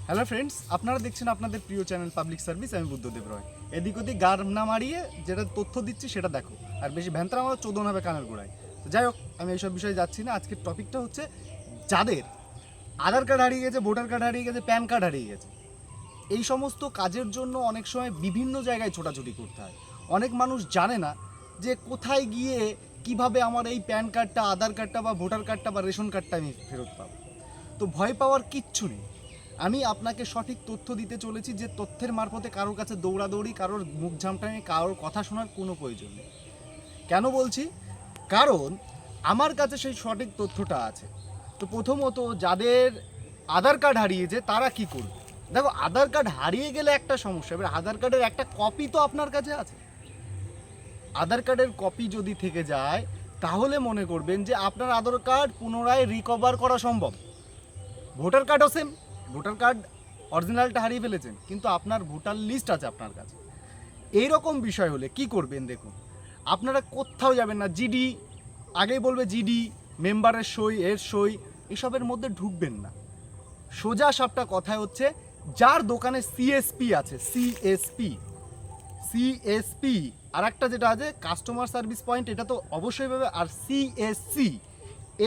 Hello friends, আপনারা দেখছেন আপনাদের প্রিয় চ্যানেল পাবলিক সার্ভিস। আমি বুদ্ধদেব রয়। এদিক ওদিক গার না মারিয়ে যেটা তথ্য দিচ্ছি সেটা দেখো, আর বেশি ভ্যান্তরা আমার চোদন হবে কানের গোড়ায়। তো যাই হোক, আমি এইসব বিষয়ে যাচ্ছি না। আজকের টপিকটা হচ্ছে যাদের আধার কার্ড হারিয়ে গেছে, ভোটার কার্ড হারিয়ে গেছে, প্যান কার্ড হারিয়ে গেছে, এই সমস্ত কাজের জন্য অনেক সময় বিভিন্ন জায়গায় ছোটাছুটি করতে হয়। অনেক মানুষ জানে না যে কোথায় গিয়ে কিভাবে আমার এই প্যান কার্ডটা, আধার কার্ডটা বা ভোটার কার্ডটা বা রেশন কার্ডটা আমি ফেরত পাবো। তো ভয় পাওয়ার কিচ্ছু নেই। আমি আপনাকে সঠিক তথ্য দিতে চলেছি, যে তথ্যের মারফতে কারোর কাছে দৌড়াদৌড়ি, কারোর মুখ ঝামটানি, কারোর কথা শোনার কোনো প্রয়োজন নেই। কেন বলছি? কারণ আমার কাছে সেই সঠিক তথ্যটা আছে। তো প্রথমত, যাদের আধার কার্ড হারিয়েছে তারা কি করবে? দেখো, আধার কার্ড হারিয়ে গেলে একটা সমস্যা, এবার আধার কার্ডের একটা কপি তো আপনার কাছে আছে। আধার কার্ডের কপি যদি থেকে যায়, তাহলে মনে করবেন যে আপনার আধার কার্ড পুনরায় রিকভার করা সম্ভব। ভোটার কার্ডও সেম। ভোটার কার্ড অরিজিনালটা হারিয়ে ফেলেছেন, কিন্তু আপনার ভোটার লিস্ট আছে আপনার কাছে। এই রকম বিষয় হলে কি করবেন? দেখুন, আপনারা কোথাও যাবেন না। জিডি আগেই বলবে, জিডি, মেম্বারের সই, এর সই, এসবের মধ্যে ঢুকবেন না। সোজা সাপটা কথা হচ্ছে, যার দোকানে সিএসপি আছে, সিএসপি আর একটা যেটা আছে কাস্টমার সার্ভিস পয়েন্ট, এটা তো অবশ্যই পাবে, আর সিএসসি,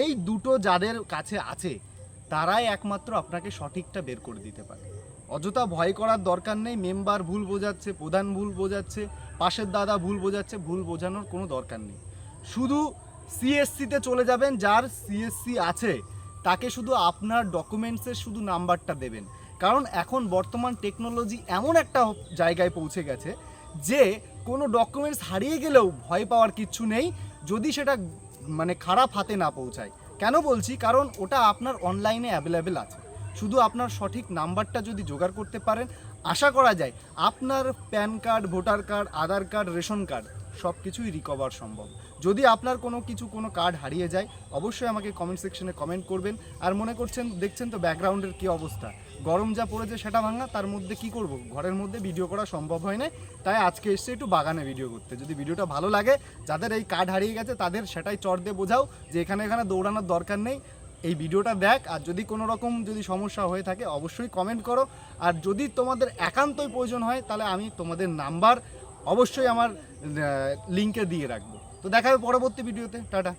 এই দুটো যাদের কাছে আছে তারাই একমাত্র আপনাকে সঠিকটা বের করে দিতে পারে। অযথা ভয় করার দরকার নেই। মেম্বার ভুল বোঝাচ্ছে, প্রধান ভুল বোঝাচ্ছে, পাশের দাদা ভুল বোঝাচ্ছে, ভুল বোঝানোর কোনো দরকার নেই। শুধু সিএসসিতে চলে যাবেন, যার সিএসসি আছে তাকে শুধু আপনার ডকুমেন্টসের শুধু নাম্বারটা দেবেন। কারণ এখন বর্তমান টেকনোলজি এমন একটা জায়গায় পৌঁছে গেছে যে কোনো ডকুমেন্টস হারিয়ে গেলেও ভয় পাওয়ার কিচ্ছু নেই, যদি সেটা খারাপ হাতে না পৌঁছায়। কেন বলছি? কারণ ওটা আপনার অনলাইনে অ্যাভেলেবেল আছে। শুধু আপনার সঠিক নাম্বারটা যদি জোগাড় করতে পারেন, আশা করা যায় আপনার প্যান কার্ড, ভোটার কার্ড, আধার কার্ড, রেশন কার্ড সব কিছুই রিকভার সম্ভব। যদি আপনার কোনো কার্ড হারিয়ে যায়, অবশ্যই আমাকে কমেন্ট সেকশনে কমেন্ট করবেন। আর মনে করছেন, দেখছেন তো ব্যাকগ্রাউন্ডের কী অবস্থা, গরম যা পড়েছে সেটা ভাঙা, তার মধ্যে কি করব, ঘরের মধ্যে ভিডিও করা সম্ভব হয় না, তাই আজকে এসছে একটু বাগানে ভিডিও করতে। যদি ভিডিওটা ভালো লাগে, যাদের এই কার্ড হারিয়ে গেছে তাদের সেটাই চট দিয়ে বোঝাও যে এখানে দৌড়ানোর দরকার নেই, এই ভিডিওটা দেখ। আর যদি কোনো রকম সমস্যা হয়ে থাকে অবশ্যই কমেন্ট করো। আর যদি তোমাদের একান্তই প্রয়োজন হয়, তাহলে আমি তোমাদের নাম্বার অবশ্যই আমার লিঙ্কে দিয়ে রাখবো। তো দেখা হবে পরবর্তী ভিডিওতে। টাটা।